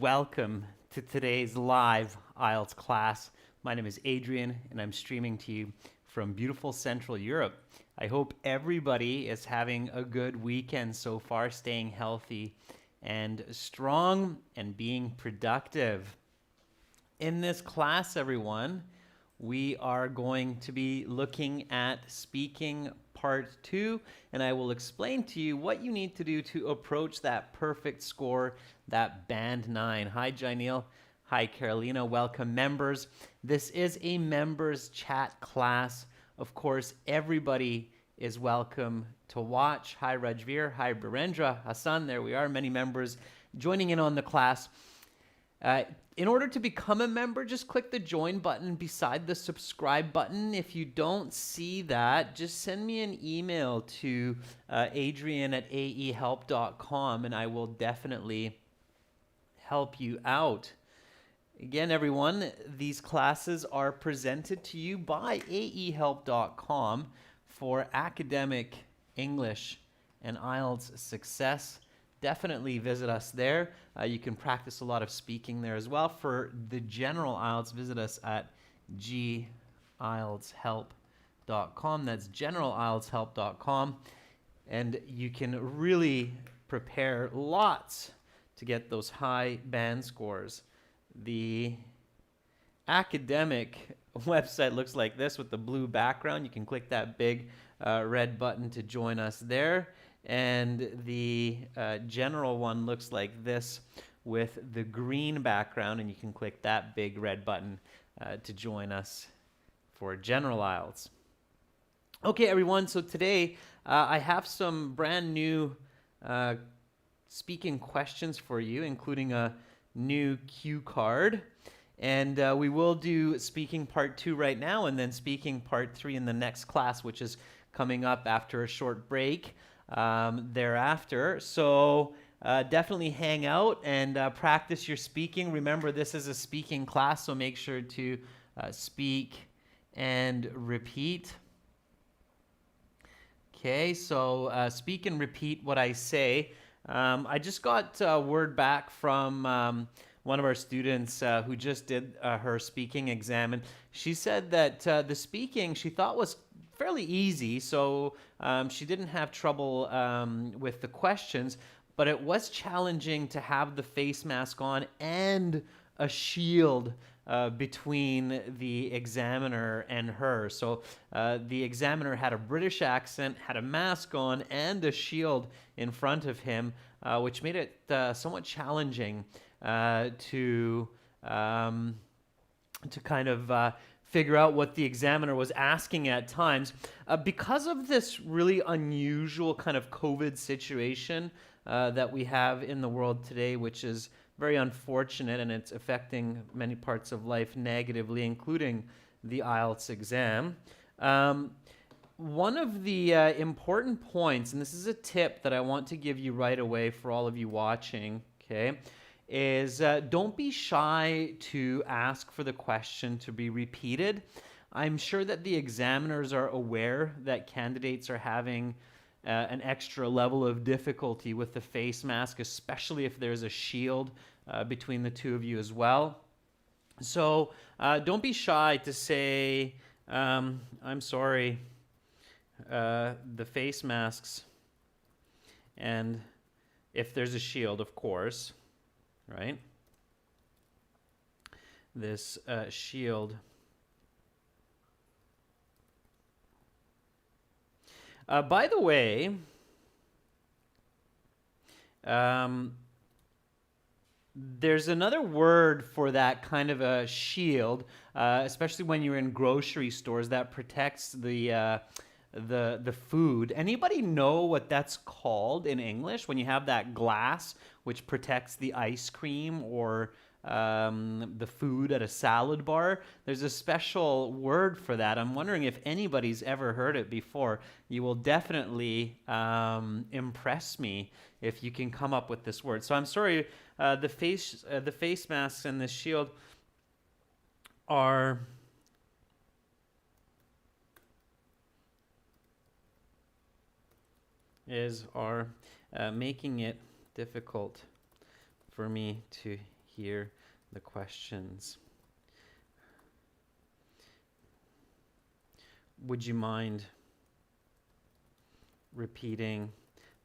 welcome to today's live IELTS class. My name is Adrian and I'm streaming to you from beautiful Central Europe. I hope everybody is having a good weekend so far, staying healthy and strong and being productive. In this class, everyone, we are going to be looking at speaking part 2, and I will explain to you what you need to do to approach that perfect score, that band 9. Hi, Janelle. Hi, Carolina. Welcome, members. This is a members chat class. Of course, everybody is welcome to watch. Hi, Rajveer. Hi, Birendra. Hassan. There we are. Many members joining in on the class. In order to become a member, just click the join button beside the subscribe button. If you don't see that, just send me an email to adrian@aehelp.com and I will definitely help you out. Again, everyone, these classes are presented to you by aehelp.com for academic English and IELTS success. Definitely visit us there. You can practice a lot of speaking there as well. For the general IELTS, visit us at gieltshelp.com. That's generalieltshelp.com. And you can really prepare lots to get those high band scores. The academic website looks like this with the blue background. You can click that big red button to join us there. And the general one looks like this with the green background, and you can click that big red button to join us for General IELTS. Okay, everyone, so today I have some brand new speaking questions for you, including a new cue card. And we will do speaking part 2 right now, and then speaking part 3 in the next class, which is coming up after a short break thereafter. So definitely hang out and practice your speaking. Remember, this is a speaking class, so make sure to speak and repeat. Okay, so speak and repeat what I say. I just got word back from one of our students who just did her speaking exam, and she said that the speaking she thought was fairly easy, so she didn't have trouble with the questions, but it was challenging to have the face mask on and a shield between the examiner and her. So the examiner had a British accent, had a mask on, and a shield in front of him, which made it somewhat challenging to kind of figure out what the examiner was asking at times. Because of this really unusual kind of COVID situation that we have in the world today, which is very unfortunate, and it's affecting many parts of life negatively, including the IELTS exam. One of the important points, and this is a tip that I want to give you right away for all of you watching, okay, is don't be shy to ask for the question to be repeated. I'm sure that the examiners are aware that candidates are having an extra level of difficulty with the face mask, especially if there's a shield between the two of you as well. So don't be shy to say, I'm sorry, the face masks, and if there's a shield, of course, right? This shield. By the way, there's another word for that kind of a shield, especially when you're in grocery stores, that protects the food. Anybody know what that's called in English when you have that glass which protects the ice cream or the food at a salad bar? There's a special word for that. I'm wondering if anybody's ever heard it before. You will definitely impress me if you can come up with this word. So I'm sorry, the face masks and the shield are making it difficult for me to hear the questions. Would you mind repeating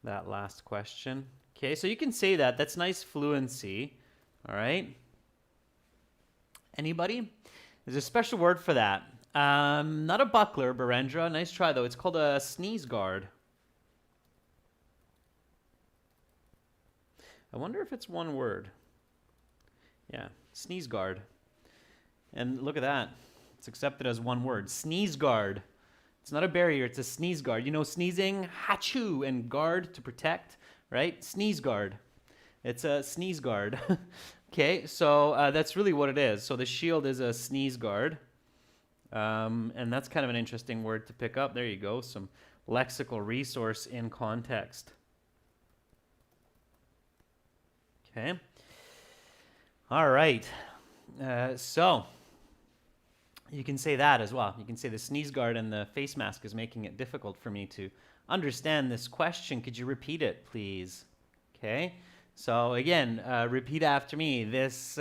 that last question? Okay, so you can say that. That's nice fluency. All right. Anybody? There's a special word for that. Not a buckler, Berendra. Nice try, though. It's called a sneeze guard. I wonder if it's one word. Yeah, sneeze guard. And look at that. It's accepted as one word. Sneeze guard. It's not a barrier, it's a sneeze guard. You know, sneezing, hachoo, and guard to protect, right? Sneeze guard. It's a sneeze guard. Okay, so that's really what it is. So the shield is a sneeze guard. And that's kind of an interesting word to pick up. There you go, some lexical resource in context. Okay. All right. So you can say that as well. You can say the sneeze guard and the face mask is making it difficult for me to understand this question. Could you repeat it, please? Okay. So again, repeat after me. This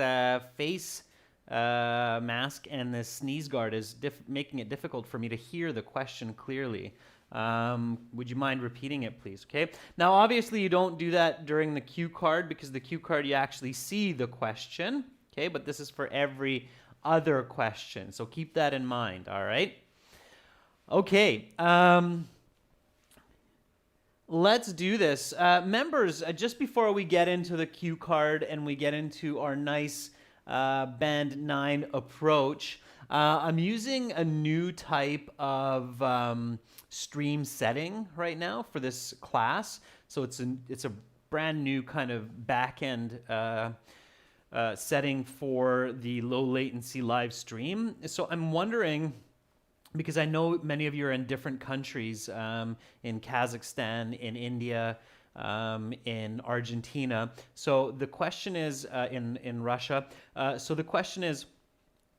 face mask and this sneeze guard is making it difficult for me to hear the question clearly. Would you mind repeating it, please? Okay. Now, obviously, you don't do that during the cue card because the cue card you actually see the question. Okay, but this is for every other question, so keep that in mind. All right. Okay. Let's do this. Members, just before we get into the cue card and we get into our nice Band 9 approach, I'm using a new type of stream setting right now for this class. So it's a brand new kind of back-end setting for the low latency live stream. So I'm wondering, because I know many of you are in different countries, in Kazakhstan, in India, in Argentina. So the question is, in Russia. So the question is,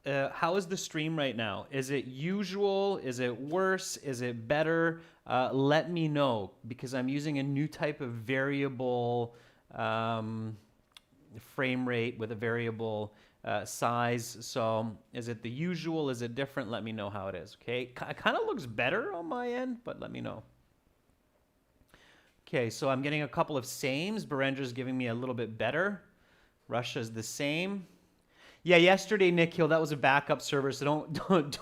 how is the stream right now? Is it usual? Is it worse? Is it better? Let me know, because I'm using a new type of variable frame rate with a variable size. So is it the usual? Is it different? Let me know how it is. Okay, it kind of looks better on my end, but let me know. Okay, so I'm getting a couple of sames. Berendra's giving me a little bit better. Russia's the same. Yeah, yesterday, Nikhil, that was a backup server, so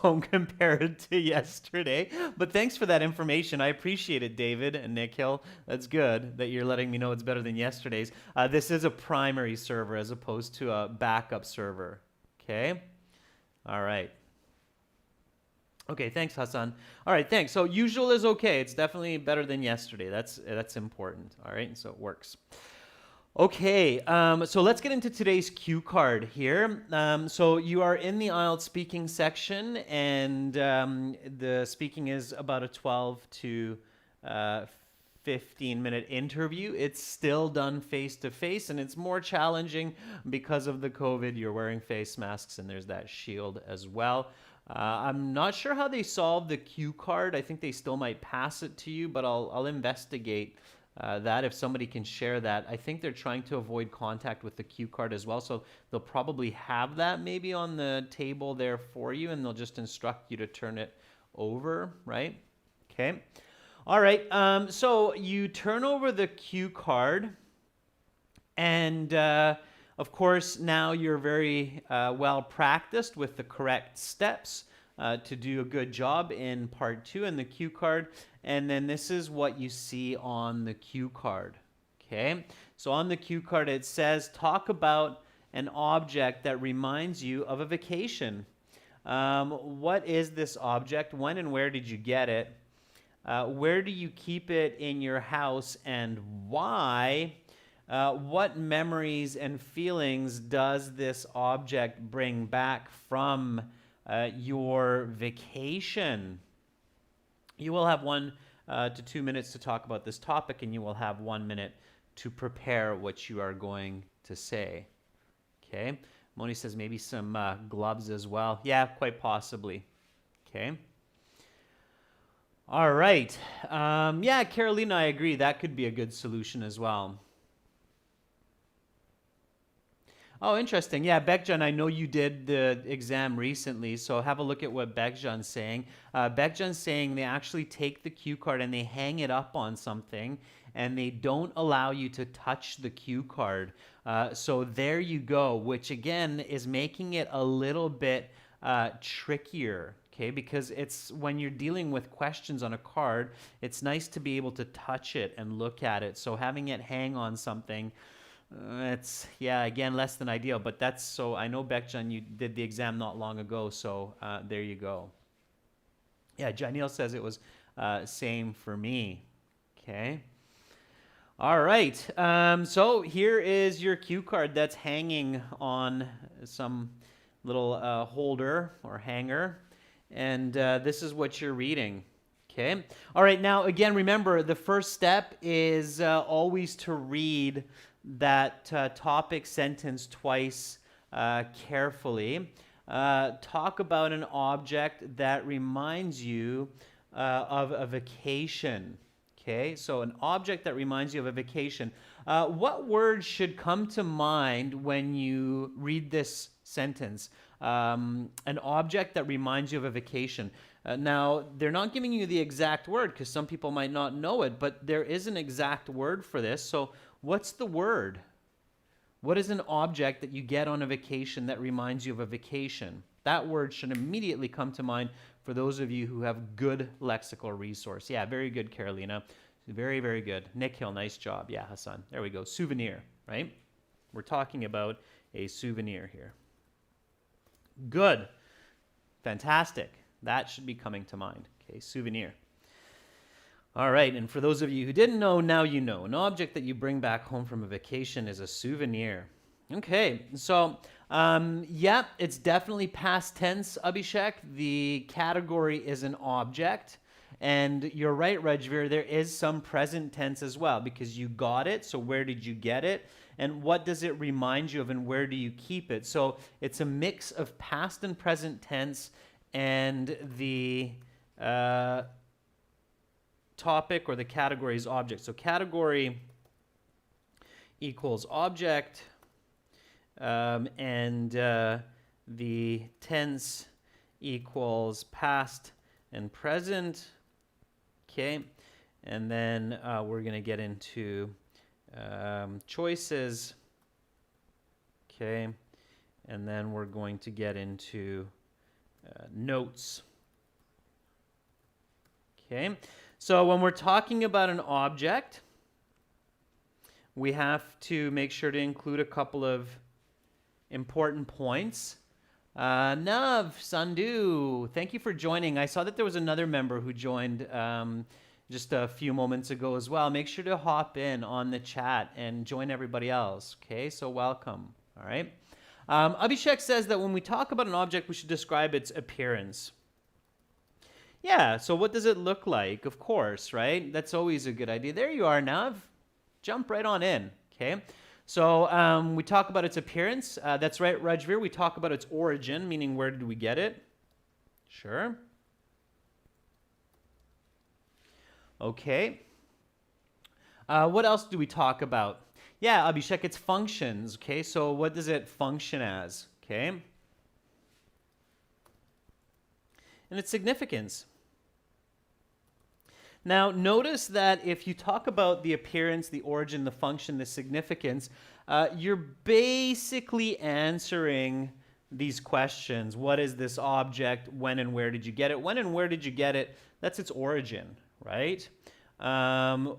don't compare it to yesterday. But thanks for that information. I appreciate it, David and Nikhil. That's good that you're letting me know it's better than yesterday's. This is a primary server as opposed to a backup server. Okay? All right. Okay, thanks, Hassan. All right, thanks. So usual is okay. It's definitely better than yesterday. That's important. All right, so it works. Okay, so let's get into today's cue card here. So you are in the IELTS speaking section, and the speaking is about a 12 to 15-minute interview. It's still done face-to-face, and it's more challenging because of the COVID. You're wearing face masks, and there's that shield as well. I'm not sure how they solved the cue card. I think they still might pass it to you, but I'll investigate that if somebody can share that. I think they're trying to avoid contact with the cue card as well, so they'll probably have that maybe on the table there for you, and they'll just instruct you to turn it over, right? Okay. All right, so you turn over the cue card, and of course now you're very well practiced with the correct steps to do a good job in part 2 in the cue card. And then this is what you see on the cue card. Okay, so on the cue card it says, talk about an object that reminds you of a vacation. What is this object? When and where did you get it? Where do you keep it in your house, and why? What memories and feelings does this object bring back from your vacation? You will have 1 to 2 minutes to talk about this topic, and you will have 1 minute to prepare what you are going to say. Okay. Moni says maybe some gloves as well. Yeah, quite possibly. Okay. All right. Yeah, Carolina, I agree. That could be a good solution as well. Oh, interesting. Yeah, Bekjan, I know you did the exam recently, so have a look at what Bekjan's saying. Bekjan's saying they actually take the cue card and they hang it up on something, and they don't allow you to touch the cue card. So there you go, which again is making it a little bit trickier. Okay, because it's when you're dealing with questions on a card, it's nice to be able to touch it and look at it. So having it hang on something, it's, yeah, again, less than ideal, but that's, so I know, Bekjan, you did the exam not long ago, so there you go. Yeah, Janil says it was same for me. Okay. All right. So here is your cue card that's hanging on some little holder or hanger, and this is what you're reading. Okay. All right. Now, again, remember the first step is always to read that topic sentence twice carefully. Talk about an object that reminds you of a vacation. Okay, so an object that reminds you of a vacation. What words should come to mind when you read this sentence? An object that reminds you of a vacation. Now, they're not giving you the exact word because some people might not know it, but there is an exact word for this. So what's the word? What is an object that you get on a vacation that reminds you of a vacation? That word should immediately come to mind for those of you who have good lexical resource. Yeah, very good, Carolina. Very, very good. Nick Hill, nice job. Yeah, Hassan. There we go. Souvenir, right? We're talking about a souvenir here. Good. Fantastic. That should be coming to mind. Okay, souvenir. All right, and for those of you who didn't know, now you know. An object that you bring back home from a vacation is a souvenir. Okay, so yeah, it's definitely past tense, Abhishek. The category is an object. And you're right, Rajveer, there is some present tense as well because you got it. So where did you get it? And what does it remind you of and where do you keep it? So it's a mix of past and present tense, and the topic or the category is object. So category equals object, and the tense equals past and present. Okay, and then we're going to get into choices. Okay, and then we're going to get into notes. Okay, so when we're talking about an object, we have to make sure to include a couple of important points. Nav, Sandhu, thank you for joining. I saw that there was another member who joined just a few moments ago as well. Make sure to hop in on the chat and join everybody else. Okay, so welcome. All right. Abhishek says that when we talk about an object, we should describe its appearance. Yeah, so what does it look like? Of course, right? That's always a good idea. There you are, Nav. Jump right on in. Okay. So we talk about its appearance. That's right, Rajveer. We talk about its origin, meaning where did we get it? Sure. Okay. What else do we talk about? Yeah, Abhishek, it's functions. Okay, so what does it function as? Okay. And its significance. Now, notice that if you talk about the appearance, the origin, the function, the significance, you're basically answering these questions. What is this object? When and where did you get it? When and where did you get it? That's its origin, right?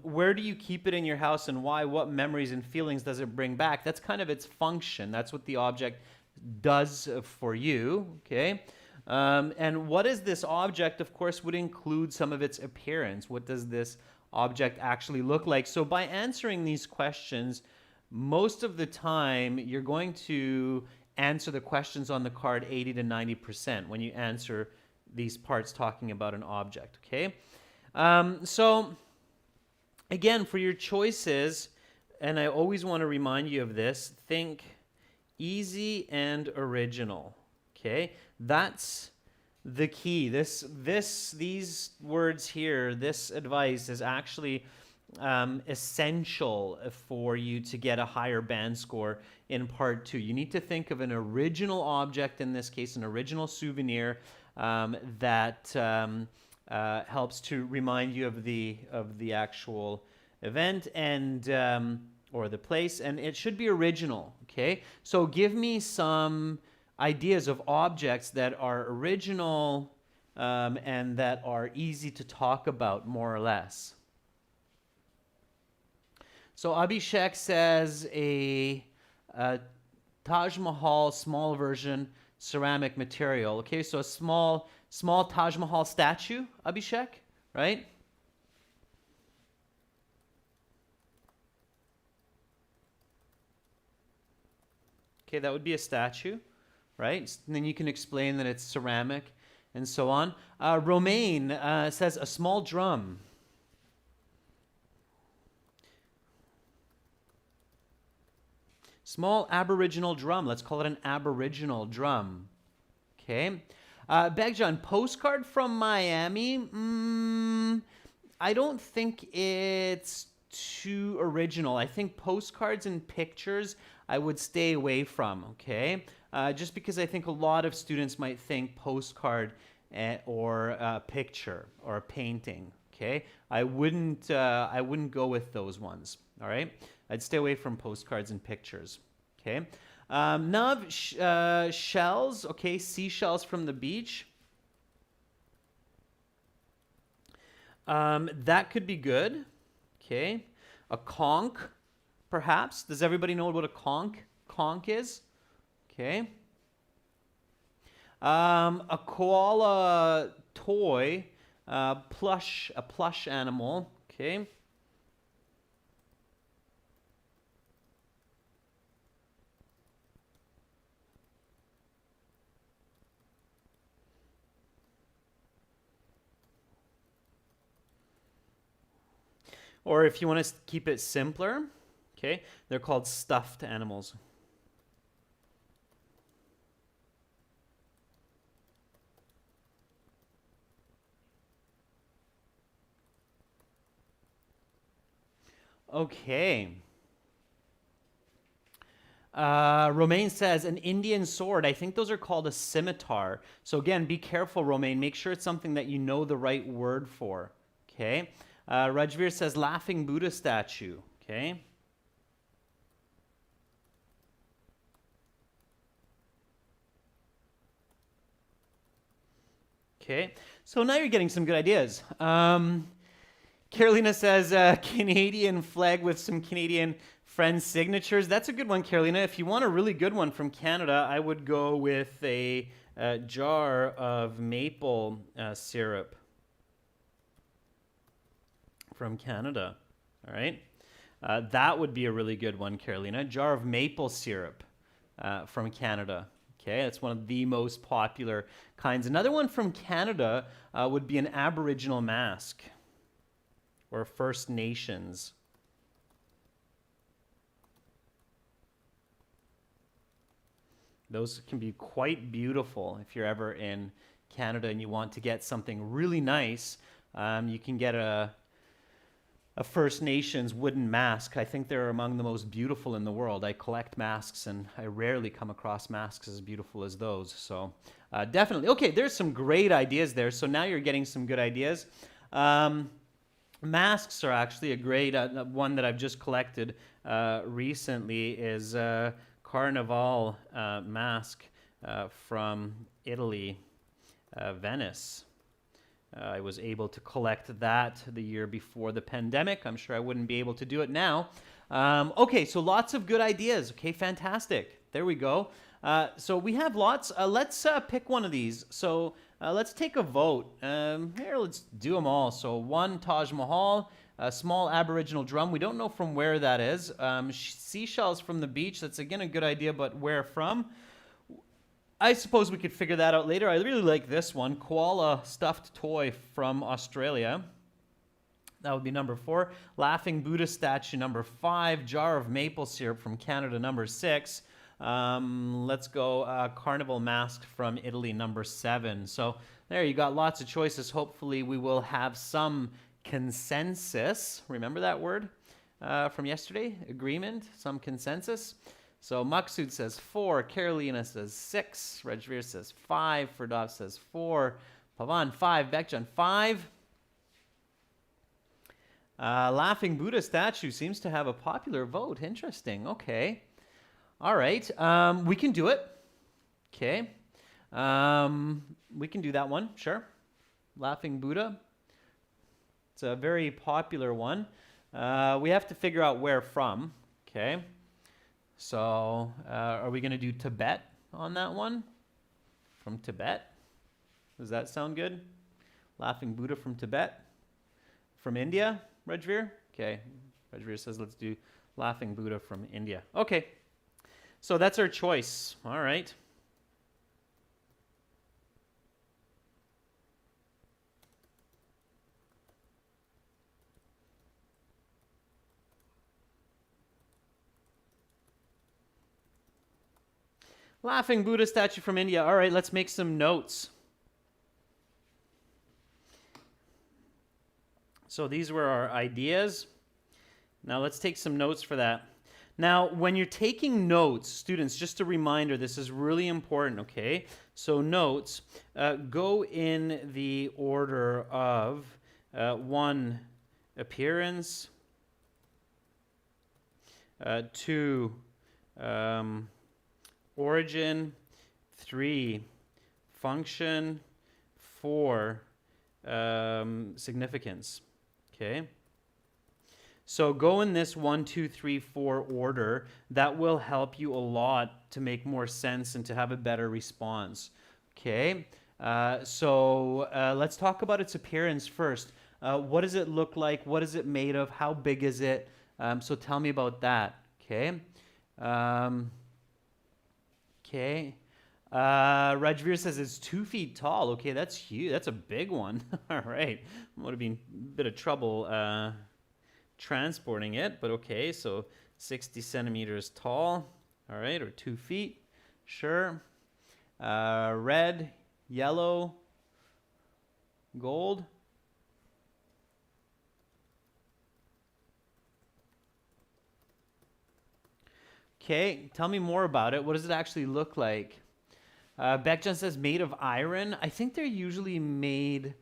Where do you keep it in your house and why? What memories and feelings does it bring back? That's kind of its function. That's what the object does for you, okay? And what is this object, of course, would include some of its appearance. What does this object actually look like? So by answering these questions, most of the time, you're going to answer the questions on the card 80 to 90% when you answer these parts talking about an object, okay? So again, for your choices, and I always want to remind you of this, think easy and original, okay? That's the key. These words here, this advice is actually essential for you to get a higher band score in part two. You need to think of an original object, in this case, an original souvenir that helps to remind you of the actual event and or the place, and it should be original. Okay, so give me some ideas of objects that are original and that are easy to talk about, more or less. So Abhishek says a Taj Mahal small version ceramic material. Okay, so a small Taj Mahal statue, Abhishek, right? Okay, that would be a statue, right? And then you can explain that it's ceramic and so on. Romaine says a small drum. Small Aboriginal drum. Let's call it an Aboriginal drum. Okay. Begjan, postcard from Miami. I don't think it's too original. I think postcards and pictures I would stay away from. Okay. Just because I think a lot of students might think postcard or a picture or a painting. Okay. I wouldn't go with those ones. All right. I'd stay away from postcards and pictures. Okay. Nav, shells. Okay, seashells from the beach. That could be good. Okay. A conch, perhaps. Does everybody know what a conch is? Okay. A koala toy, a plush animal. Okay. Or if you want to keep it simpler, okay, they're called stuffed animals. Okay. Romaine says an Indian sword. I think those are called a scimitar. So again, be careful, Romaine. Make sure it's something that you know the right word for. Okay. Rajveer says laughing Buddha statue. Okay. Okay. So now you're getting some good ideas. Carolina says Canadian flag with some Canadian friends' signatures. That's a good one, Carolina. If you want a really good one from Canada, I would go with a jar of maple syrup from Canada. All right. That would be a really good one, Carolina. A jar of maple syrup from Canada. Okay, that's one of the most popular kinds. Another one from Canada would be an Aboriginal mask or First Nations. Those can be quite beautiful if you're ever in Canada and you want to get something really nice. You can get a First Nations wooden mask. I think they're among the most beautiful in the world. I collect masks and I rarely come across masks as beautiful as those. So definitely. Okay, there's some great ideas there. So now you're getting some good ideas. Masks are actually a great one that I've just collected recently is Carnival mask from Italy, Venice. I was able to collect that the year before the pandemic. I'm sure I wouldn't be able to do it now. Okay, so lots of good ideas. Okay, fantastic. There we go. So we have lots. Let's pick one of these. So let's take a vote. Here, let's do them all. So one, Taj Mahal, a small Aboriginal drum. We don't know from where that is. Seashells from the beach. That's, again, a good idea, but where from? I suppose we could figure that out later. I really like this one. Koala stuffed toy from Australia. That would be number 4. Laughing Buddha statue, number 5. Jar of maple syrup from Canada, number 6. Let's go carnival mask from Italy, number 7. So there, you got lots of choices. Hopefully we will have some consensus. Remember that word from yesterday? Agreement, some consensus. So Maksud says 4, Carolina says 6, Rajveer says 5, Ferdov says 4, Pavan 5, Bekjan 5. Laughing Buddha statue seems to have a popular vote. Interesting. Okay. All right. We can do it. Okay. We can do that one. Sure. Laughing Buddha. It's a very popular one. We have to figure out where from. Okay. So are we going to do Tibet on that one? From Tibet? Does that sound good? Laughing Buddha from Tibet? From India, Rajveer? Okay. Rajveer says let's do Laughing Buddha from India. Okay. So that's our choice. All right. Laughing Buddha statue from India. All right, let's make some notes. So these were our ideas. Now let's take some notes for that. Now, when you're taking notes, students, just a reminder, this is really important, okay? So notes, go in the order of 1, appearance, 2, origin, 3, function, 4, significance, okay? So go in this 1, 2, 3, 4 order. That will help you a lot to make more sense and to have a better response. Okay, so let's talk about its appearance first. What does it look like? What is it made of? How big is it? So tell me about that. Okay. Rajveer says it's 2 feet tall. Okay, that's huge. That's a big one. All right. Would have been a bit of trouble transporting it, but okay, so 60 centimeters tall, all right, or 2 feet, sure. Red, yellow, gold. Okay, tell me more about it. What does it actually look like? Bekjan says made of iron. I think they're usually made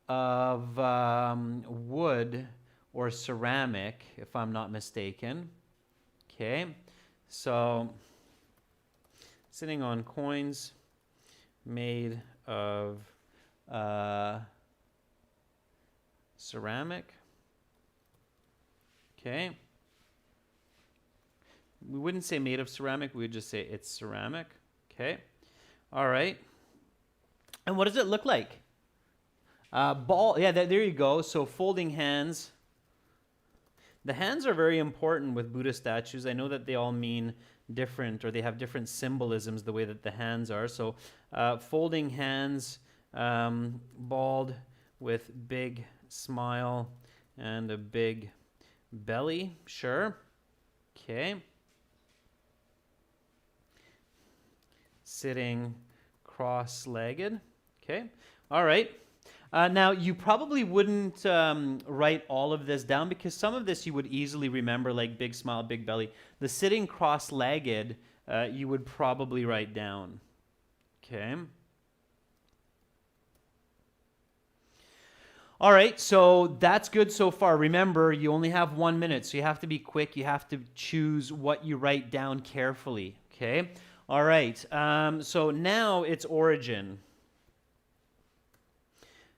of wood or ceramic, if I'm not mistaken. Okay, so sitting on coins made of ceramic. Okay. We wouldn't say made of ceramic, we would just say it's ceramic. Okay. All right. And what does it look like? Ball, yeah, there you go. So folding hands. The hands are very important with Buddha statues. I know that they all mean different, or they have different symbolisms the way that the hands are. So folding hands, bald with big smile and a big belly. Sure. Okay. Sitting cross-legged. Okay. All right. Now, you probably wouldn't write all of this down because some of this you would easily remember, like big smile, big belly. The sitting cross-legged, you would probably write down. Okay. All right, so that's good so far. Remember, you only have 1 minute, so you have to be quick. You have to choose what you write down carefully. Okay. All right. So now its origin.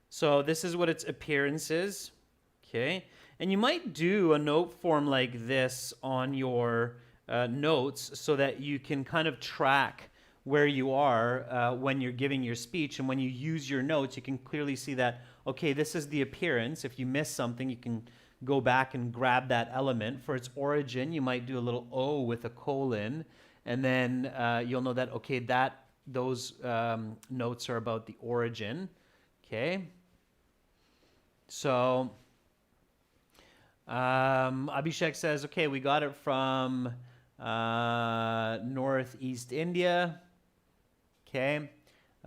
So this is what its appearance is, okay? And you might do a note form like this on your notes so that you can kind of track where you are when you're giving your speech. And when you use your notes, you can clearly see that, okay, this is the appearance. If you miss something, you can go back and grab that element. For its origin, you might do a little O with a colon. And then you'll know that, okay, those notes are about the origin, okay? So Abhishek says, okay, we got it from northeast India. Okay.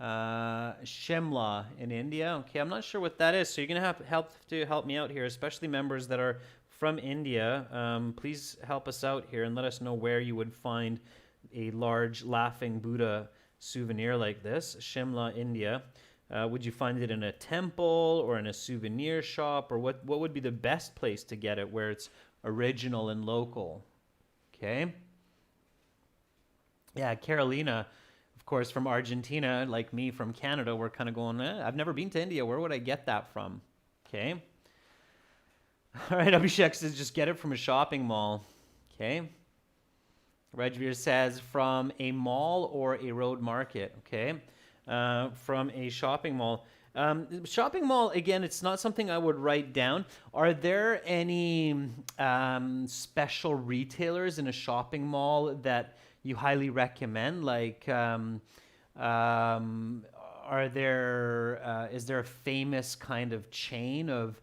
Shimla in India. Okay, I'm not sure what that is, so you're gonna have to help me out here, especially members that are from India. Please help us out here and let us know where you would find a large laughing Buddha souvenir like this. Shimla, India. Would you find it in a temple or in a souvenir shop, or what would be the best place to get it where it's original and local? Okay. Yeah, Carolina, of course, from Argentina, like me from Canada, we're kind of going, I've never been to India. Where would I get that from? Okay. All right, Abhishek says just get it from a shopping mall. Okay. Rajveer says from a mall or a road market. Okay. From a shopping mall. Shopping mall, again, it's not something I would write down. Are there any special retailers in a shopping mall that you highly recommend? Like, is there a famous kind of chain of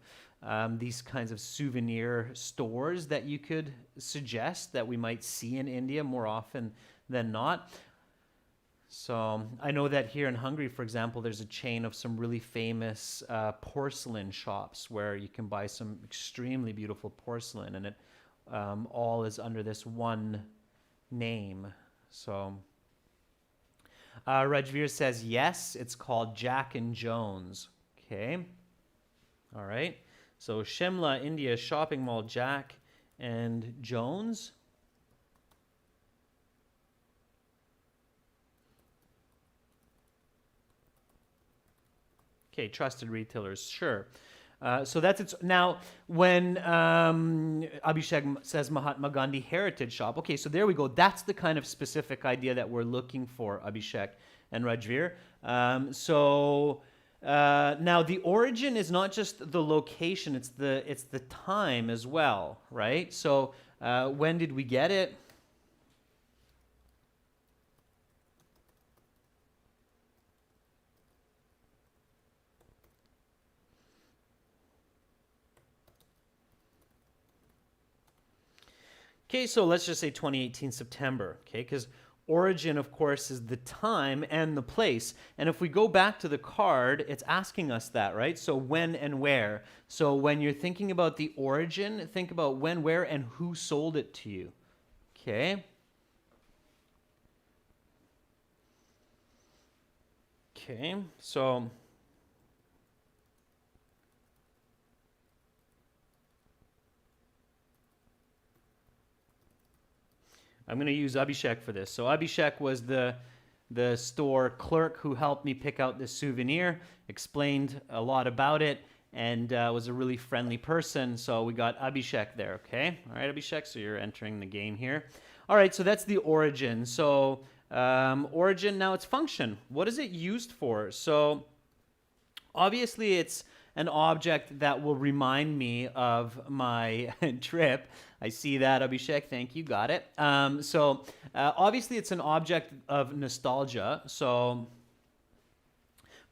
these kinds of souvenir stores that you could suggest that we might see in India more often than not? So I know that here in Hungary, for example, there's a chain of some really famous porcelain shops where you can buy some extremely beautiful porcelain, and it all is under this one name. So Rajveer says yes, it's called Jack and Jones. Okay, all right. So Shimla, India shopping mall, Jack and Jones. Okay, trusted retailers, sure. So that's it. Now, when Abhishek says Mahatma Gandhi Heritage Shop, okay, so there we go. That's the kind of specific idea that we're looking for, Abhishek and Rajveer. Now the origin is not just the location; it's the time as well, right? So when did we get it? Okay, so let's just say 2018 September, okay, because origin, of course, is the time and the place. And if we go back to the card, it's asking us that, right? So when and where. So when you're thinking about the origin, think about when, where, and who sold it to you, okay? Okay, so I'm going to use Abhishek for this. So Abhishek was the store clerk who helped me pick out this souvenir, explained a lot about it, and was a really friendly person. So we got Abhishek there, okay? All right, Abhishek, so you're entering the game here. All right, so that's the origin. So origin, now it's function. What is it used for? So obviously it's an object that will remind me of my trip. I see that, Abhishek. Thank you. Got it. Obviously, it's an object of nostalgia. So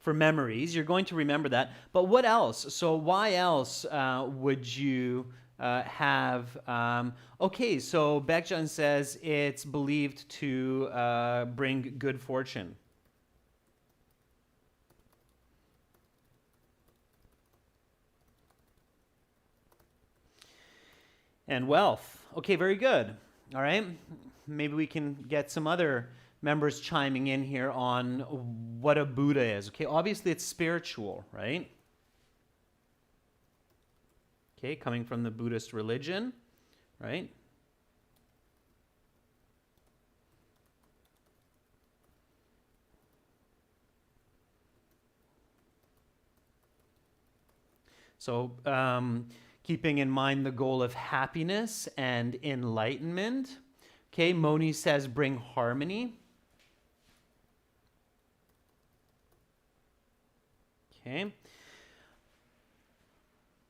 for memories, you're going to remember that. But what else? So why else would you have? Okay, so Bekjan says it's believed to bring good fortune. And wealth. Okay, very good. All right. Maybe we can get some other members chiming in here on what a Buddha is. Okay, obviously it's spiritual, right? Okay, coming from the Buddhist religion, right? So, keeping in mind the goal of happiness and enlightenment. Okay, Moni says bring harmony. Okay.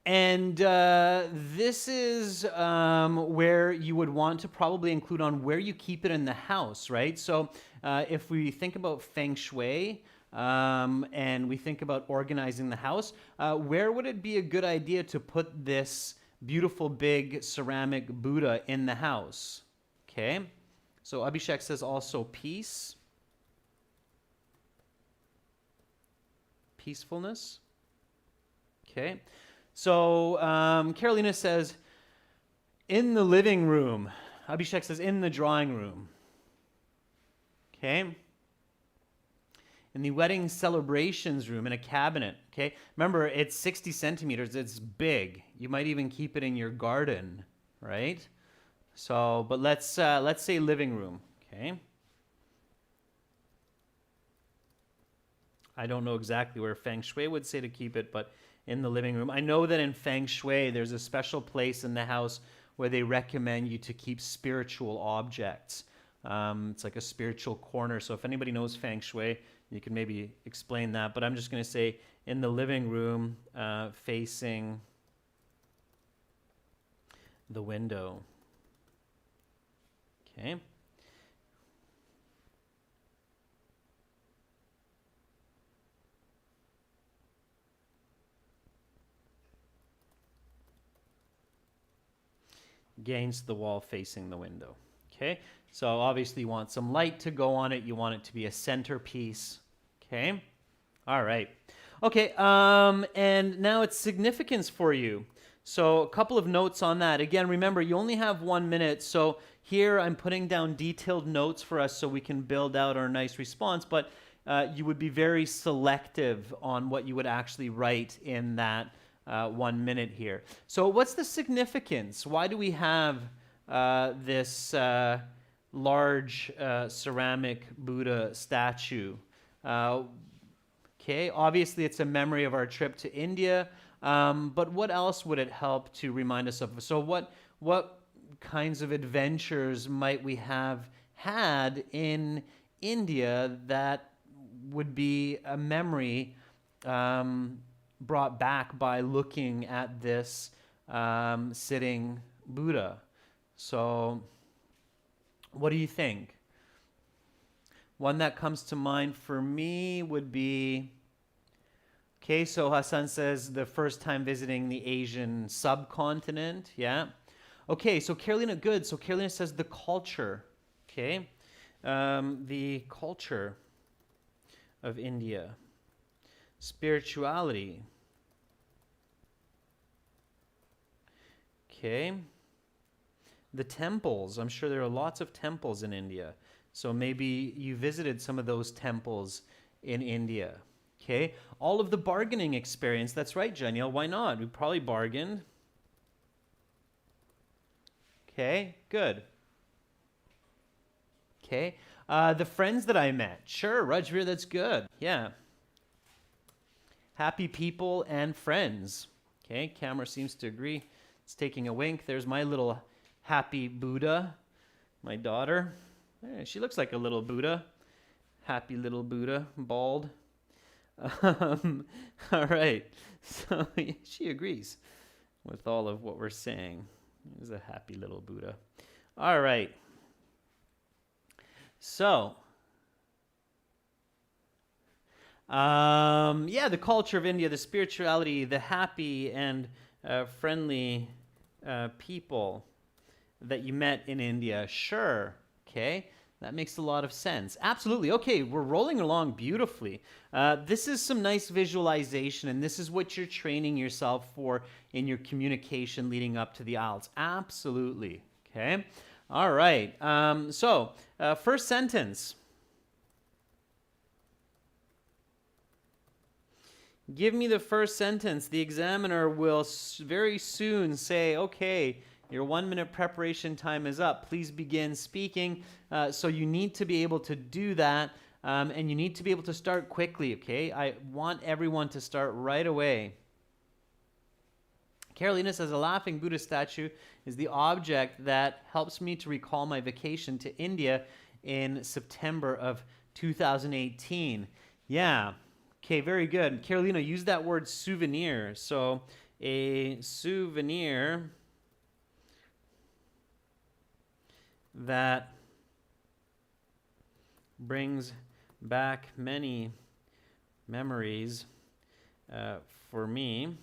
And this is where you would want to probably include on where you keep it in the house, right? So if we think about feng shui, and we think about organizing the house, where would it be a good idea to put this beautiful big ceramic Buddha in the house? Okay, so Abhishek says also peace. peacefulness. Okay. So Carolina says, in the living room. Abhishek says, in the drawing room. Okay. In the wedding celebrations room, in a cabinet. Okay. Remember, it's 60 centimeters. It's big. You might even keep it in your garden, right? So, but let's say living room. Okay. I don't know exactly where Feng Shui would say to keep it, but in the living room. I know that in Feng Shui, there's a special place in the house where they recommend you to keep spiritual objects. It's like a spiritual corner. So if anybody knows Feng Shui, you can maybe explain that. But I'm just going to say in the living room, facing the window. Okay. Against the wall facing the window. Okay, so obviously you want some light to go on it. You want it to be a centerpiece. Okay, all right. Okay, and now it's significance for you. So a couple of notes on that. Again, remember, you only have 1 minute. So here I'm putting down detailed notes for us so we can build out our nice response, but you would be very selective on what you would actually write in that 1 minute here. So what's the significance? Why do we have this large ceramic Buddha statue? Okay, obviously it's a memory of our trip to India, but what else would it help to remind us of? So what kinds of adventures might we have had in India that would be a memory brought back by looking at this sitting Buddha? So what do you think? One that comes to mind for me would be, okay, so Hassan says the first time visiting the Asian subcontinent. Yeah. Okay, so Carolina, good. So Carolina says the culture. Okay. The culture of India. Spirituality. Okay. The temples. I'm sure there are lots of temples in India. So maybe you visited some of those temples in India. Okay. All of the bargaining experience. That's right, Janiel. Why not? We probably bargained. Okay. Good. Okay. The friends that I met. Sure, Rajveer, that's good. Yeah. Happy people and friends. Okay. Camera seems to agree. It's taking a wink. There's my little happy Buddha, my daughter. She looks like a little Buddha. Happy little Buddha, bald. All right. So she agrees with all of what we're saying. He's a happy little Buddha. All right. So, yeah, the culture of India, the spirituality, the happy and friendly people that you met in India. Sure. Okay. That makes a lot of sense. Absolutely. Okay, we're rolling along beautifully. This is some nice visualization, and this is what you're training yourself for in your communication leading up to the IELTS. Absolutely. Okay. All right. So, first sentence. Give me the first sentence. The examiner will very soon say, okay, your 1 minute preparation time is up. Please begin speaking. So you need to be able to do that, and you need to be able to start quickly, okay? I want everyone to start right away. Carolina says, a laughing Buddha statue is the object that helps me to recall my vacation to India in September of 2018. Yeah. Okay, very good. Carolina, use that word souvenir. So a souvenir that brings back many memories for me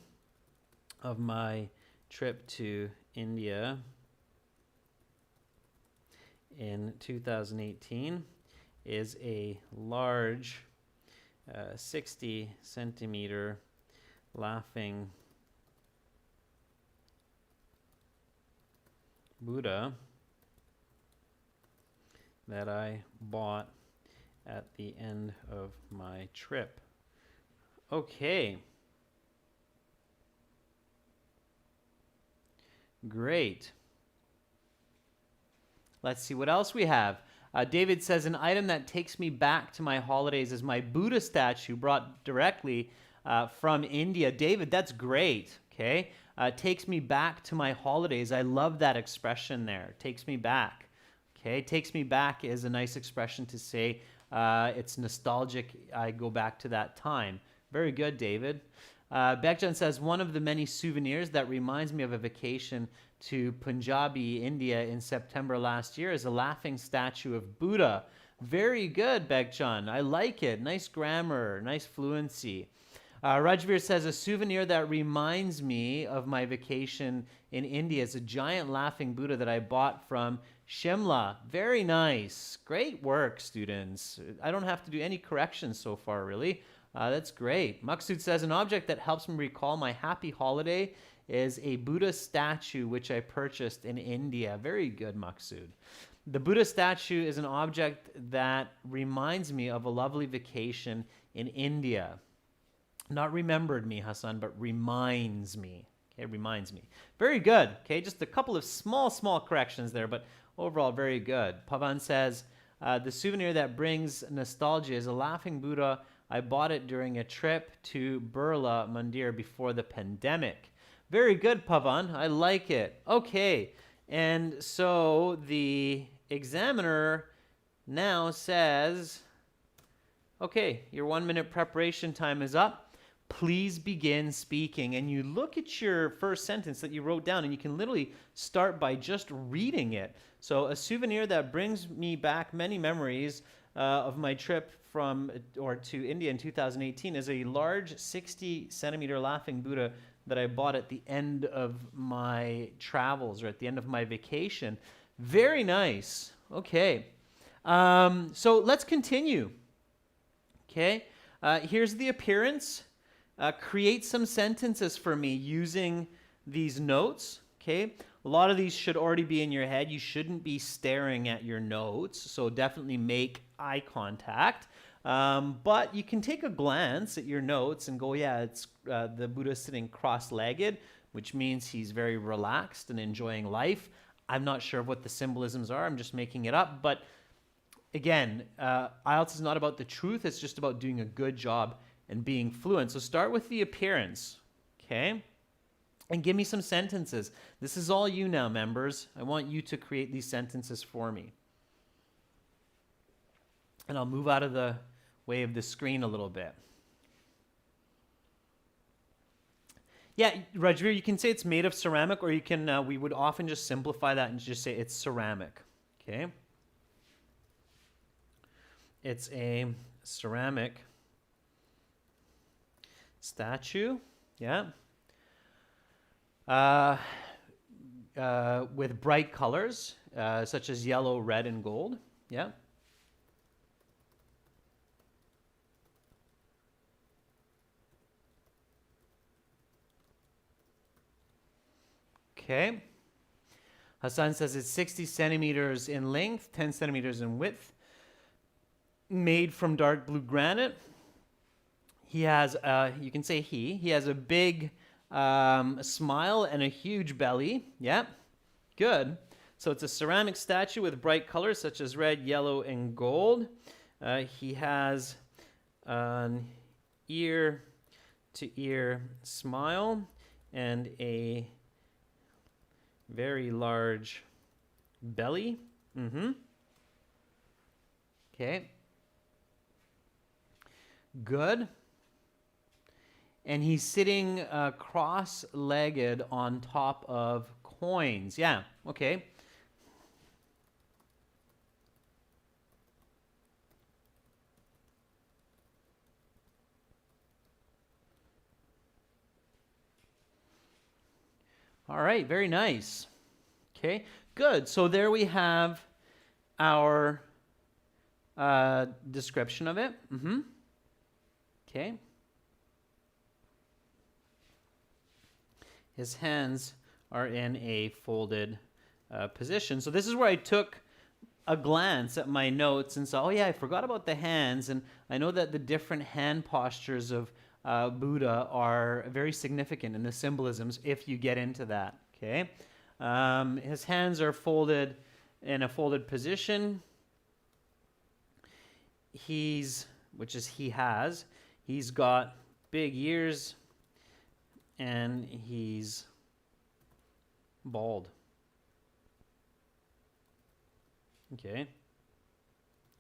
of my trip to India in 2018 is a large 60 centimeter laughing Buddha that I bought at the end of my trip. Okay. Great. Let's see what else we have. David says, an item that takes me back to my holidays is my Buddha statue brought directly from India. David, that's great. Okay. Takes me back to my holidays. I love that expression there. Takes me back. Okay. Takes me back is a nice expression to say it's nostalgic. I go back to that time. Very good, David. Bekjan says, one of the many souvenirs that reminds me of a vacation to Punjabi, India in September last year is a laughing statue of Buddha. Very good, Bekjan. I like it. Nice grammar, nice fluency. Rajveer says, a souvenir that reminds me of my vacation in India is a giant laughing Buddha that I bought from Shimla. Very nice. Great work, students. I don't have to do any corrections so far, really. That's great. Maksud says, an object that helps me recall my happy holiday is a Buddha statue which I purchased in India. Very good, Maksud. The Buddha statue is an object that reminds me of a lovely vacation in India. Not remembered me, Hassan, but reminds me. Okay, reminds me. Very good. Okay, just a couple of small corrections there, but overall very good. Pavan says, the souvenir that brings nostalgia is a laughing Buddha. I bought it during a trip to Burla Mandir before the pandemic. Very good, Pavan. I like it. Okay, and so the examiner now says, okay, your 1 minute preparation time is up. Please begin speaking. And you look at your first sentence that you wrote down, and you can literally start by just reading it. So a souvenir that brings me back many memories of my trip to India in 2018 is a large 60 centimeter laughing Buddha that I bought at the end of my travels or at the end of my vacation. Very nice. Okay. So let's continue. Okay. Here's the appearance. Create some sentences for me using these notes. Okay. A lot of these should already be in your head. You shouldn't be staring at your notes. So definitely make eye contact. But you can take a glance at your notes and go, yeah, it's the Buddha sitting cross-legged, which means he's very relaxed and enjoying life. I'm not sure what the symbolisms are. I'm just making it up. But again, IELTS is not about the truth. It's just about doing a good job and being fluent. So start with the appearance, okay? And give me some sentences. This is all you now, members. I want you to create these sentences for me. And I'll move out of the way of the screen a little bit. Yeah, Rajveer, you can say it's made of ceramic, or you can, we would often just simplify that and just say it's ceramic, okay? It's a ceramic statue, yeah. With bright colors, such as yellow, red, and gold, yeah. Okay. Hassan says it's 60 centimeters in length, 10 centimeters in width, made from dark blue granite. He has, you can say he has a big smile and a huge belly. Yeah, good. So it's a ceramic statue with bright colors such as red, yellow, and gold. He has an ear-to-ear smile and a very large belly. Okay. Good. And he's sitting cross-legged on top of coins. Yeah, okay. All right, very nice. Okay, good. So there we have our description of it. Okay. His hands are in a folded position. So this is where I took a glance at my notes and saw, oh yeah, I forgot about the hands, and I know that the different hand postures of Buddha are very significant in the symbolisms if you get into that. Okay, his hands are folded in a folded position. He's got big ears, and he's bald. Okay.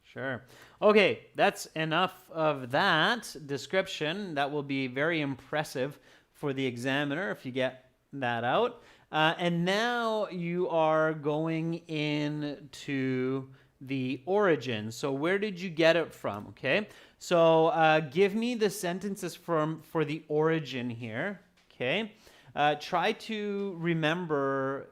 Sure. Okay, that's enough of that description. That will be very impressive for the examiner if you get that out. And now you are going into the origin. So where did you get it from? Okay. So give me the sentences for the origin here. Okay. Try to remember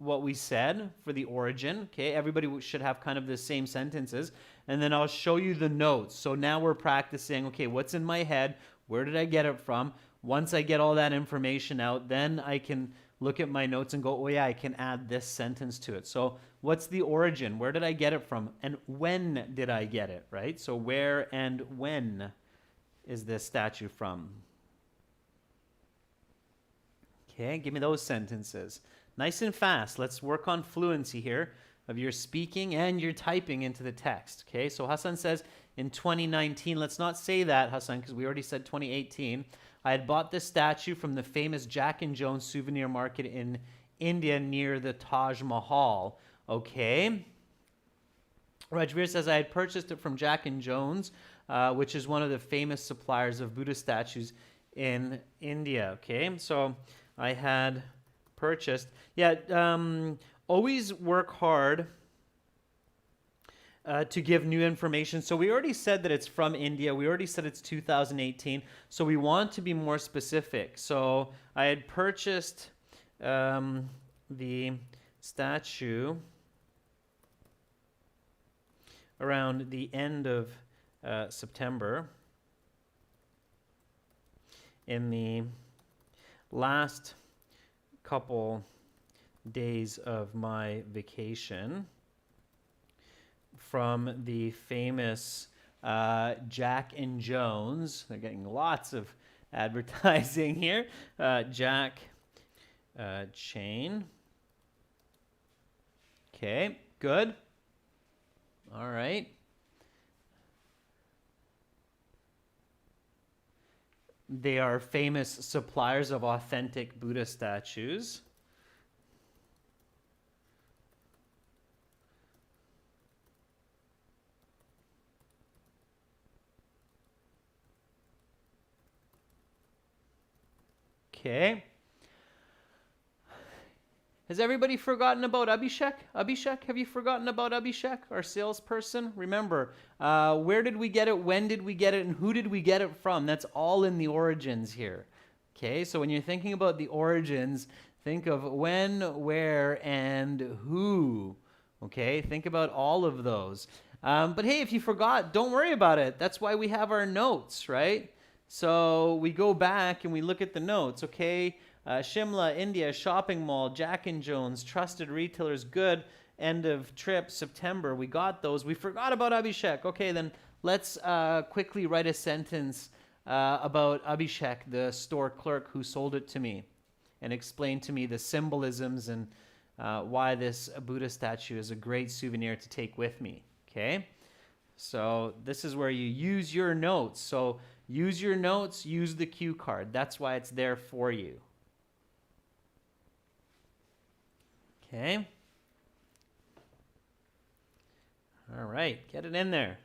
what we said for the origin. Okay, everybody should have kind of the same sentences. And then I'll show you the notes. So now we're practicing, okay, what's in my head? Where did I get it from? Once I get all that information out, then I can look at my notes and go, oh yeah, I can add this sentence to it. So what's the origin? Where did I get it from? And when did I get it, right? So where and when is this statue from? Okay, give me those sentences. Nice and fast. Let's work on fluency here of your speaking and your typing into the text. Okay, so Hassan says in 2019, let's not say that, Hassan, because we already said 2018. I had bought this statue from the famous Jack and Jones souvenir market in India near the Taj Mahal. Okay. Rajveer says I had purchased it from Jack and Jones, which is one of the famous suppliers of Buddha statues in India. Okay, so I had purchased. Yeah, always work hard to give new information. So we already said that it's from India. We already said it's 2018. So we want to be more specific. So I had purchased the statue around the end of September in the last couple days of my vacation from the famous Jack and Jones. They're getting lots of advertising here. Jack chain. Okay, good. All right. They are famous suppliers of authentic Buddha statues. Okay. Has everybody forgotten about Abhishek? Abhishek, have you forgotten about Abhishek, our salesperson? Remember, where did we get it, when did we get it, and who did we get it from? That's all in the origins here. Okay, so when you're thinking about the origins, think of when, where, and who. Okay, think about all of those. But hey, if you forgot, don't worry about it. That's why we have our notes, right? So we go back and we look at the notes, okay? Shimla, India, shopping mall, Jack and Jones, trusted retailers, good, end of trip, September. We got those. We forgot about Abhishek. Okay, then let's quickly write a sentence about Abhishek, the store clerk who sold it to me, and explain to me the symbolisms and why this Buddha statue is a great souvenir to take with me. Okay, so this is where you use your notes. So use your notes, use the cue card. That's why it's there for you. Okay. All right, get it in there.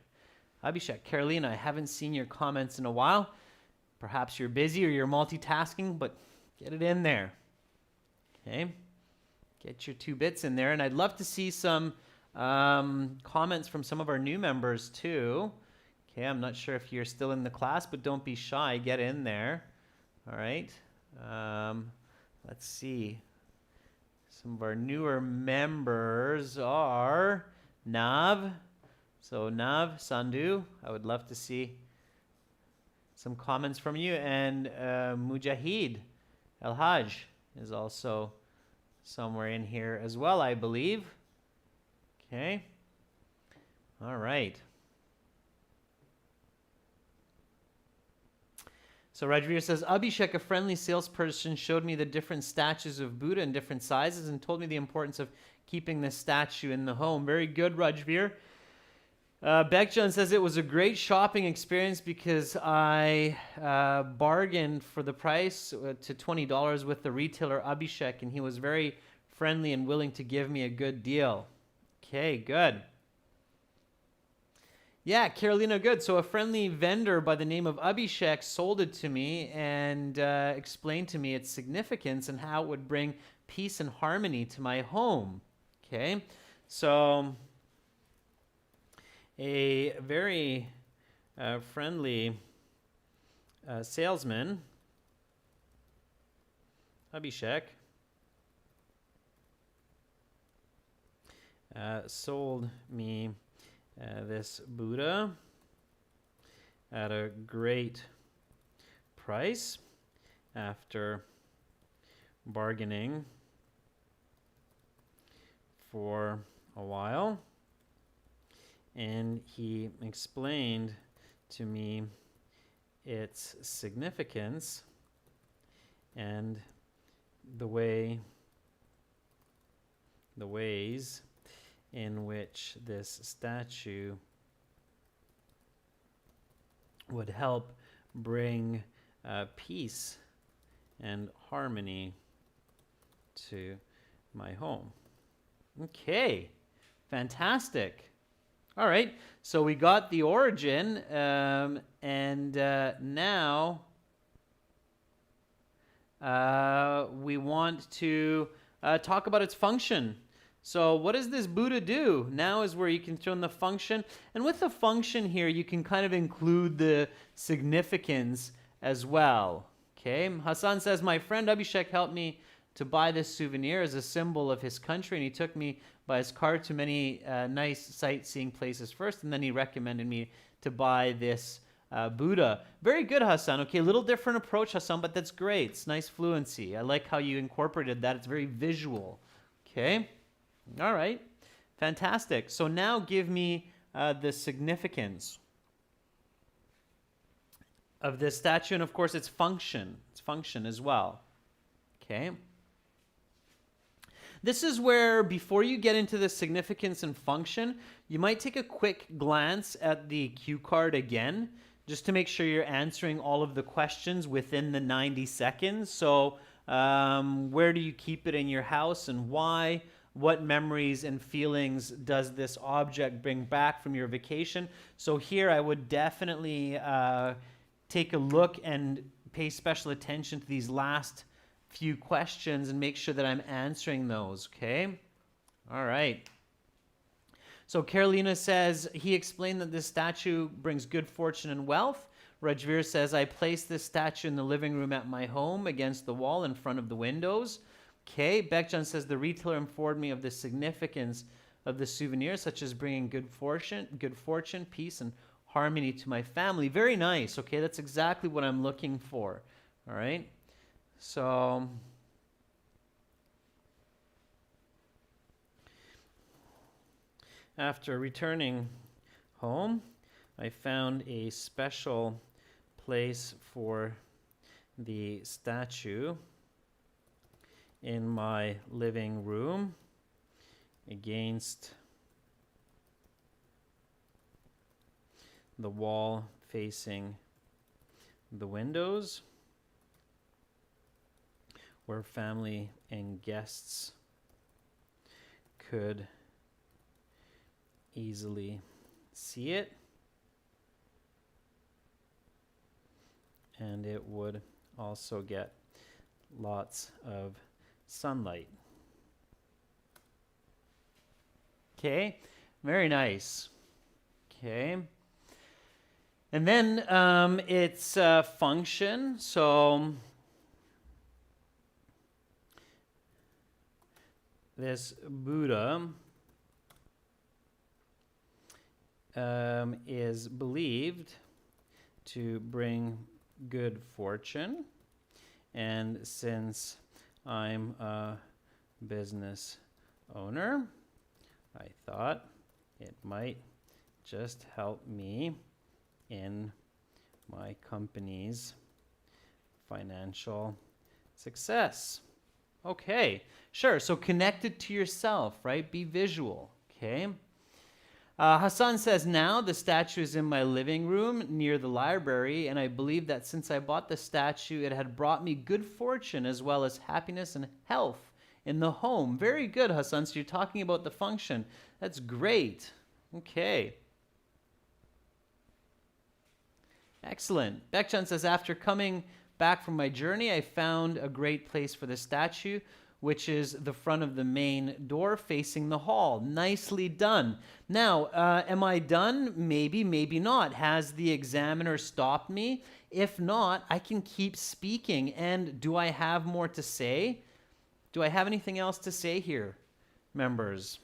Abhishek, Carolina, I haven't seen your comments in a while. Perhaps you're busy or you're multitasking, but get it in there. Okay. Get your 2 bits in there. And I'd love to see some comments from some of our new members too. Okay, I'm not sure if you're still in the class, but don't be shy. Get in there. All right. Let's see. Some of our newer members are Nav. So Nav, Sandhu, I would love to see some comments from you. And Mujahid El Haj is also somewhere in here as well, I believe. Okay. All right. So Rajveer says, Abhishek, a friendly salesperson, showed me the different statues of Buddha in different sizes and told me the importance of keeping this statue in the home. Very good, Rajveer. Bekjan says, it was a great shopping experience because I bargained for the price to $20 with the retailer Abhishek, and he was very friendly and willing to give me a good deal. Okay, good. Yeah, Carolina, good. So a friendly vendor by the name of Abhishek sold it to me and explained to me its significance and how it would bring peace and harmony to my home. Okay, so a very friendly salesman, Abhishek, sold me this Buddha at a great price after bargaining for a while, and he explained to me its significance and the ways in which this statue would help bring peace and harmony to my home. Okay, fantastic. All right, so we got the origin, and now we want to talk about its function. So what does this Buddha do? Now is where you can throw in the function. And with the function here, you can kind of include the significance as well. Okay, Hassan says, my friend Abhishek helped me to buy this souvenir as a symbol of his country, and he took me by his car to many nice sightseeing places first, and then he recommended me to buy this Buddha. Very good, Hassan. Okay, a little different approach, Hassan, but that's great. It's nice fluency. I like how you incorporated that. It's very visual. Okay. All right, fantastic. So now give me the significance of this statue, and of course its function. Its function as well. Okay. This is where, before you get into the significance and function, you might take a quick glance at the cue card again, just to make sure you're answering all of the questions within the 90 seconds. So where do you keep it in your house and why? What memories and feelings does this object bring back from your vacation? So here I would definitely take a look and pay special attention to these last few questions and make sure that I'm answering those, okay? All right. So Carolina says, he explained that this statue brings good fortune and wealth. Rajveer says, I placed this statue in the living room at my home against the wall in front of the windows. Okay, Bekjan says, the retailer informed me of the significance of the souvenir, such as bringing good fortune, peace, and harmony to my family. Very nice. Okay, that's exactly what I'm looking for. All right. So after returning home, I found a special place for the statue in my living room against the wall facing the windows, where family and guests could easily see it, and it would also get lots of sunlight. Okay, very nice. Okay, and then its function. So this Buddha is believed to bring good fortune. And since I'm a business owner, I thought it might just help me in my company's financial success. Okay, sure. So connect it to yourself, right? Be visual, okay? Hassan says, now the statue is in my living room near the library, and I believe that since I bought the statue, it had brought me good fortune as well as happiness and health in the home. Very good, Hassan. So you're talking about the function. That's great. Okay. Excellent. Bekchan says, after coming back from my journey, I found a great place for the statue, which is the front of the main door facing the hall. Nicely done. Now, am I done? Maybe, maybe not. Has the examiner stopped me? If not, I can keep speaking. And do I have more to say? Do I have anything else to say here, members?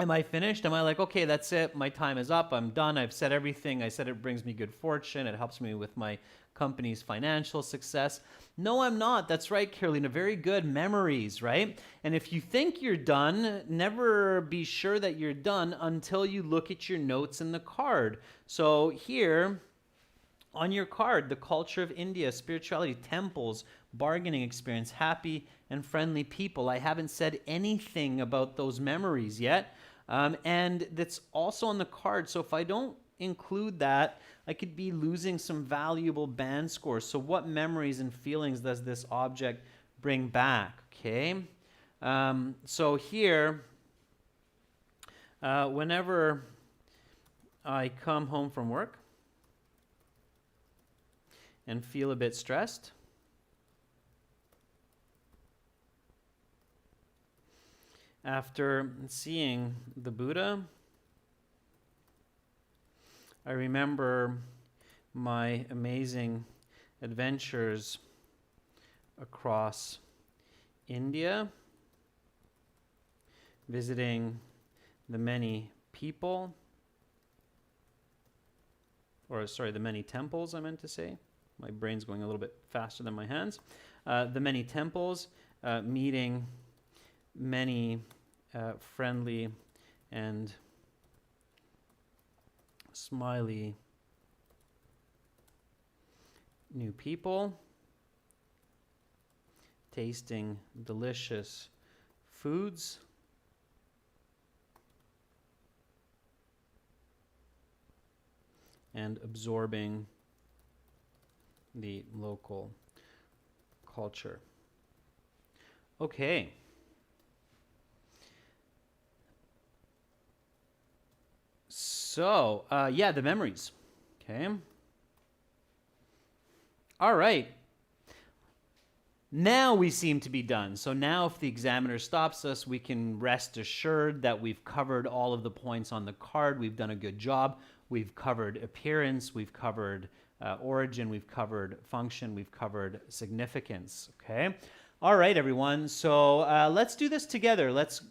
Am I finished? Am I like, okay, that's it. My time is up. I'm done. I've said everything. I said it brings me good fortune. It helps me with my company's financial success. No, I'm not. That's right, Carolina. Very good. Memories, right? And if you think you're done, never be sure that you're done until you look at your notes in the card. So here on your card, the culture of India, spirituality, temples, bargaining experience, happy and friendly people. I haven't said anything about those memories yet. And that's also on the card. So if I don't include that, I could be losing some valuable band scores. So what memories and feelings does this object bring back? Okay. So here, whenever I come home from work and feel a bit stressed, after seeing the Buddha, I remember my amazing adventures across India, visiting the many people, the many temples, I meant to say. My brain's going a little bit faster than my hands. The many temples, meeting many friendly and smiley new people, tasting delicious foods, and absorbing the local culture. Okay. So, yeah, the memories. Okay. All right. Now we seem to be done. So now if the examiner stops us, we can rest assured that we've covered all of the points on the card. We've done a good job. We've covered appearance. We've covered origin. We've covered function. We've covered significance. Okay. All right, everyone. So let's do this together. Let's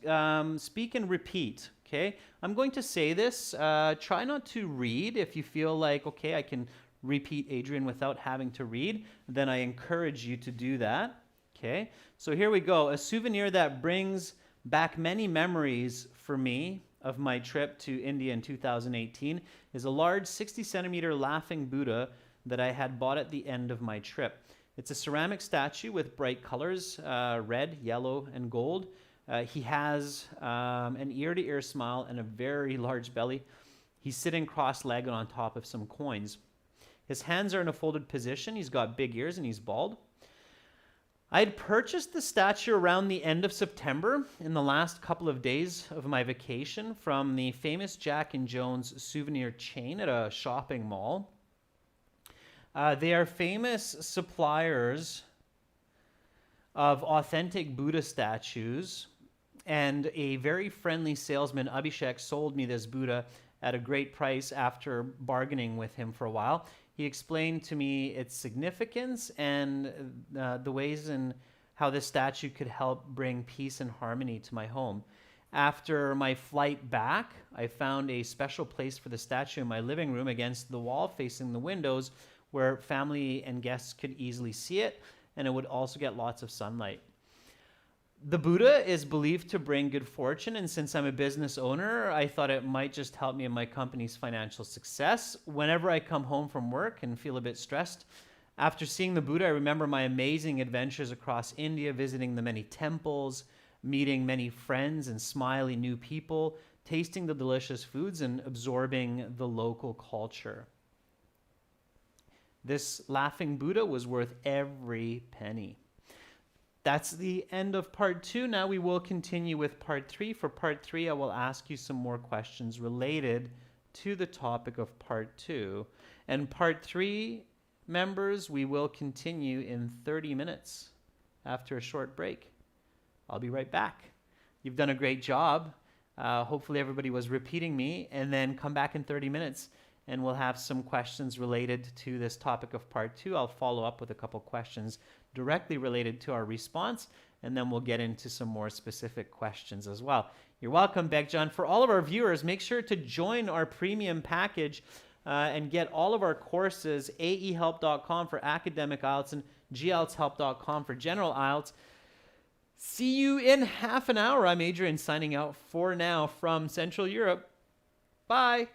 speak and repeat. Okay. I'm going to say this. Try not to read. If you feel like, okay, I can repeat Adrian without having to read, then I encourage you to do that. Okay. So here we go. A souvenir that brings back many memories for me of my trip to India in 2018 is a large 60-centimeter laughing Buddha that I had bought at the end of my trip. It's a ceramic statue with bright colors, red, yellow, and gold. He has an ear-to-ear smile and a very large belly. He's sitting cross-legged on top of some coins. His hands are in a folded position. He's got big ears and he's bald. I had purchased the statue around the end of September in the last couple of days of my vacation from the famous Jack and Jones souvenir chain at a shopping mall. They are famous suppliers of authentic Buddha statues, and a very friendly salesman, Abhishek, sold me this Buddha at a great price after bargaining with him for a while. He explained to me its significance and the ways in how this statue could help bring peace and harmony to my home. After my flight back, I found a special place for the statue in my living room against the wall facing the windows where family and guests could easily see it, and it would also get lots of sunlight. The Buddha is believed to bring good fortune, and since I'm a business owner, I thought it might just help me in my company's financial success. Whenever I come home from work and feel a bit stressed, after seeing the Buddha, I remember my amazing adventures across India, visiting the many temples, meeting many friends and smiley new people, tasting the delicious foods, and absorbing the local culture. This laughing Buddha was worth every penny. That's the end of part 2. Now we will continue with part 3. For part 3, I will ask you some more questions related to the topic of part 2. And part 3, members, we will continue in 30 minutes after a short break. I'll be right back. You've done a great job. Hopefully everybody was repeating me, and then come back in 30 minutes and we'll have some questions related to this topic of part 2. I'll follow up with a couple questions directly related to our response, and then we'll get into some more specific questions as well. You're welcome, Begjan. For all of our viewers, make sure to join our premium package and get all of our courses, aehelp.com for academic IELTS and gltshelp.com for general IELTS. See you in half an hour. I'm Adrian signing out for now from Central Europe. Bye.